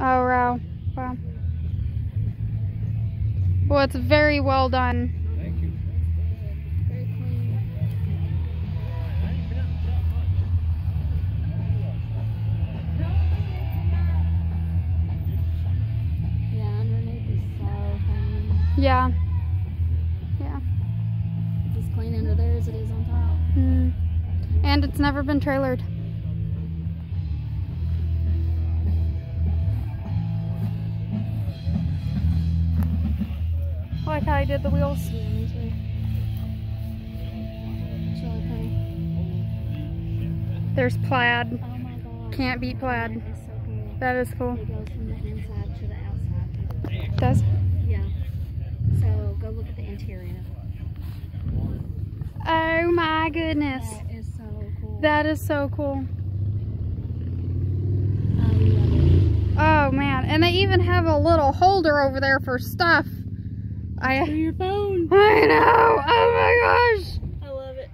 Oh, wow. Wow. Well, it's very well done. Thank you. Very clean. Yeah, underneath is so clean. Yeah. Yeah. It's as clean under there as it is on top. Mm. And it's never been trailered. I like how he did the wheels. Yeah, me too. It's really pretty. There's plaid. Oh my god. Can't beat plaid. That is so cool. That is cool. It goes from the inside to the outside. Does? Yeah. So go look at the interior. Oh my goodness. That is so cool. That is so cool. I love it. Oh man. And they even have a little holder over there for stuff. For your phone. I know. Oh my gosh. I love it.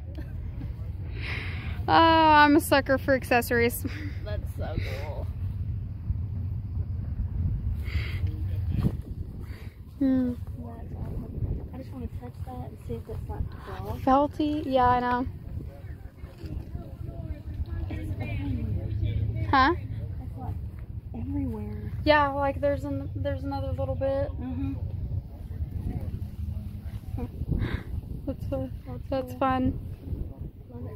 Oh, I'm a sucker for accessories. That's so cool. Hmm. That's awesome. I just want to touch that and see if it's like cloth. Felty? Yeah, I know. Huh? It's like everywhere. Yeah, like there's another little bit. Mm-hmm. That's fun. Love it.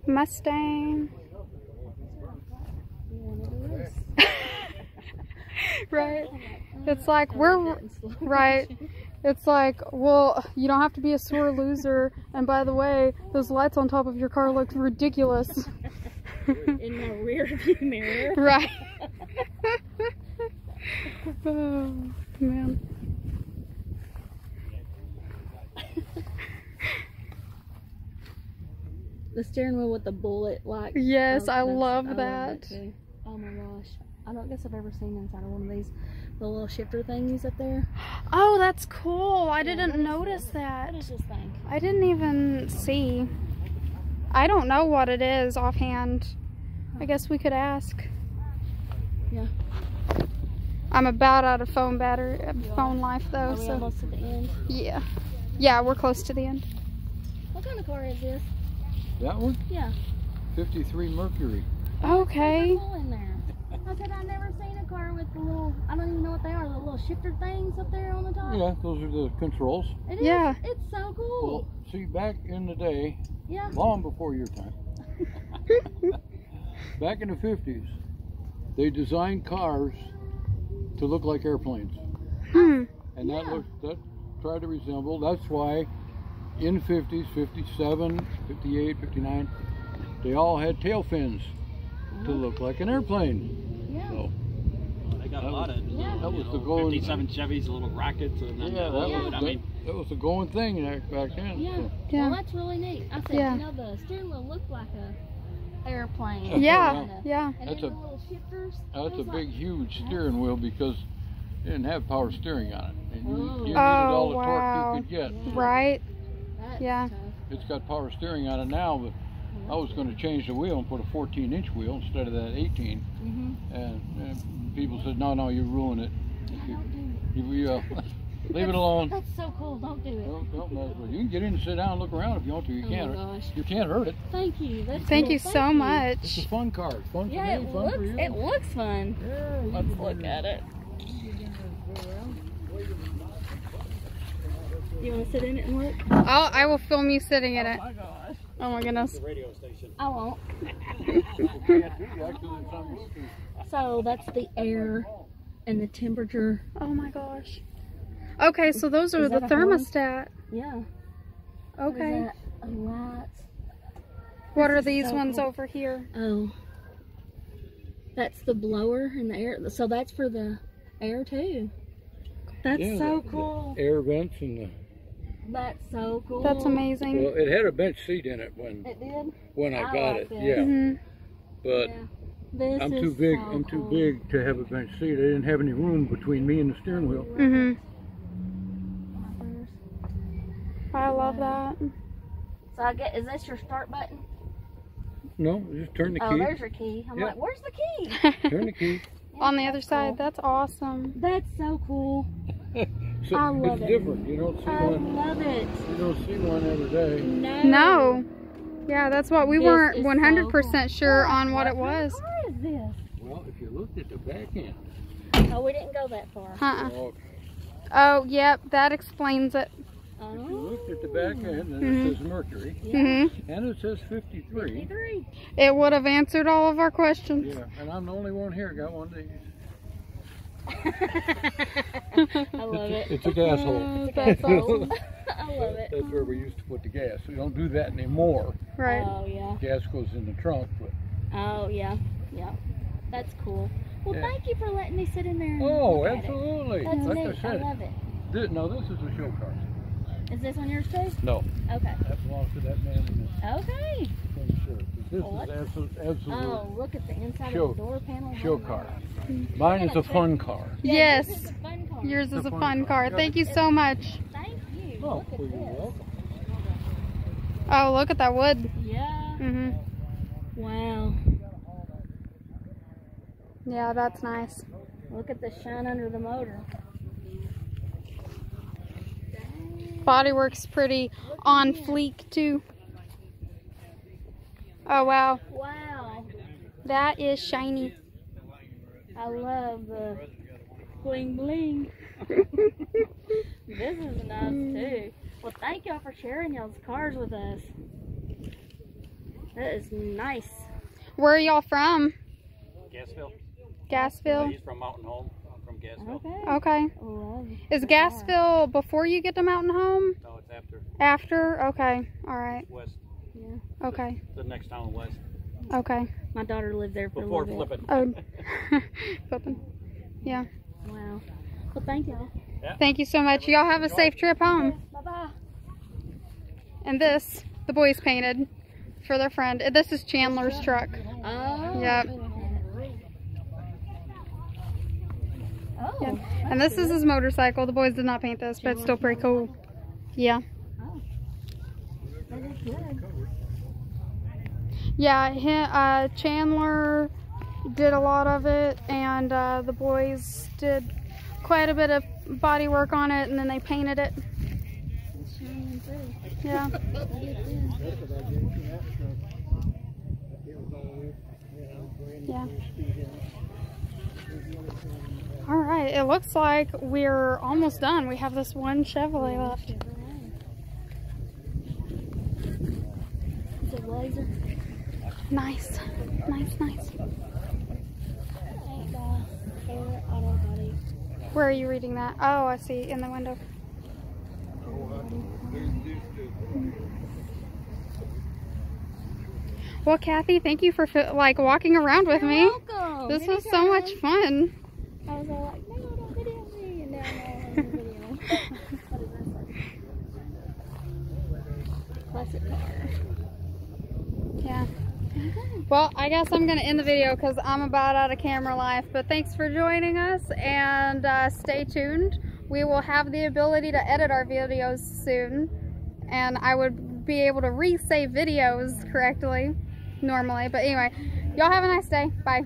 Mustang. Right. It's like we're right. It's like, well, you don't have to be a sore loser. And by the way, those lights on top of your car look ridiculous. In my rear view mirror. Right. Oh man. The steering wheel with the bullet, like. Yes, I that's- love love that. too. Oh my gosh. I don't guess I've ever seen inside of one of these, the little shifter thingies up there. Oh, that's cool. I didn't what is notice this? that. What is this thing? I didn't even see. I don't know what it is offhand. I guess we could ask. Yeah. I'm about out of phone life though, Are we so almost to the end? yeah. Yeah, we're close to the end. What kind of car is this? That one? Yeah. 53 Mercury. Okay. There's a hole in there. I said I've never seen a car with the little, I don't even know what they are, the little shifter things up there on the top. Yeah, those are the controls. It Yeah. is. It's so cool. Well, see, back in the day, Yeah. long before your time, back in the 50s, they designed cars to look like airplanes. Hmm. And Yeah. that tried to resemble, that's why in 50s, 57, 58, 59, they all had tail fins to look like an airplane. Yeah. So, They got a lot of that was the going 57 Chevys, little rockets, and then yeah, that that was the going thing back then. Yeah. Yeah. Well, that's really neat. I said, Yeah. you know, the steering wheel looked like a airplane. Yeah. Kinda. Yeah. And That's then a- the little shifters. That's it a was big, like, huge steering wheel because it didn't have power steering on it. And you Oh. needed all the Oh, torque wow. you could get. Yeah. Right. That's Yeah. tough. It's got power steering on it now, but I was going to change the wheel and put a 14-inch wheel instead of that 18. Mm-hmm. And people said, no, you ruin it. Don't do it. You, leave it alone. That's so cool. Don't do it. Don't mess with it. You can get in and sit down and look around if you want to. You Oh can't. my gosh. You can't hurt it. Thank you. That's Thank cool. you so much. It's a fun car. Fun Yeah, for me. it Fun looks, for you. it looks fun. Yeah, you Let's can look at it. You want to sit in it and look? I will film you sitting in it. Oh my gosh. Oh my goodness. radio station. I won't. Actually, So that's the air and the temperature. Oh my gosh. Okay, so those are Is the that a horn? thermostat. Yeah. Okay. What is that? Oh, lights. What are This is these so ones cool. over here? Oh. That's the blower and the air. So that's for the air too. That's Yeah, so the cool. air vents and the. That's so cool. That's amazing. Well, it had a bench seat in it when It did? I got like it. this. Yeah, Hmm. but Yeah. This I'm is too big. so I'm too cool. big to have a bench seat. I didn't have any room between me and the steering wheel. Hmm. I love that. So I get, is this your start button? No, just turn the Oh, key. there's your key. I'm Yeah. like, where's the key? Turn the key. On the other side. That's awesome. That's so cool. So I love it's it. different. You don't see I one. love it. You don't see one every day. No. No. Yeah, that's what we This weren't is 100% so cool. sure on what it was. What car is this? Well, if you looked at the back end. Oh, we didn't go that far. Okay. Oh, yep, that explains it. If you looked at the back end, and it says Mercury, and it says 53. 53. It would have answered all of our questions. Yeah, and I'm the only one here got one of these. I love it. It's a gas hole. That's awesome. I love it. That's where we used to put the gas. We don't do that anymore. Right. Oh, yeah. Gas goes in the trunk, but Oh, yeah. Yeah. That's cool. Well, Yeah. thank you for letting me sit in there and oh, look at it. absolutely. That's Like neat. I I said, love it. this is a show car. Is this one yours too? No, Okay. that belongs to that man in this Okay. thing shirt. This What? is absolute Oh, look at the inside Show- of the door panel. show Oh, my car. gosh. Mine is a fun car. Yeah, Yes. This is a fun car. Yours is a fun fun car. car. Thank you so much. Thank you. Oh, Look at well, you're this. welcome. Oh, look at that wood. Yeah. Wow. Yeah, that's nice. Look at the shine under the motor. Bodywork's pretty on fleek too. Oh wow, Wow. that is shiny. I love the bling bling. This is nice too. Well, thank y'all for sharing y'all's cars with us. That is nice. Where are y'all from? Gasville. Gassville? He's from Mountain Home. I'm from Gasville. Okay. Okay. Love Is Gassville before you get to Mountain Home? No, it's after. After? Okay. Alright. West. Yeah. Okay. The next town west. Okay. My daughter lived there for Before a little bit. flipping. Oh. Flipping. Yeah. Wow. Well, thank y'all. Thank you so much. Y'all have a safe trip home. Bye-bye. And this, the boys painted for their friend. This is Chandler's truck. Oh. Yep. Oh. Yeah. And this is his motorcycle. The boys did not paint this, but it's still pretty cool. Yeah. Oh. That is good. Yeah, Chandler did a lot of it, and the boys did quite a bit of body work on it, and then they painted it. It's shining pretty. Yeah. That is good. Yeah. All right, it looks like we're almost done. We have this one Chevrolet left. It's a Blazer. Nice, nice, nice. Air auto body. Where are you reading that? Oh, I see, in the window. Well, Kathy, thank you for like walking around with me. Welcome. This was so much fun. I was all like, no, don't video me, and now I'm in the video. What is that? Classic car. Yeah. Well, I guess I'm going to end the video because I'm about out of camera life. But thanks for joining us, and stay tuned. We will have the ability to edit our videos soon, and I would be able to resave videos correctly normally. But anyway, y'all have a nice day. Bye.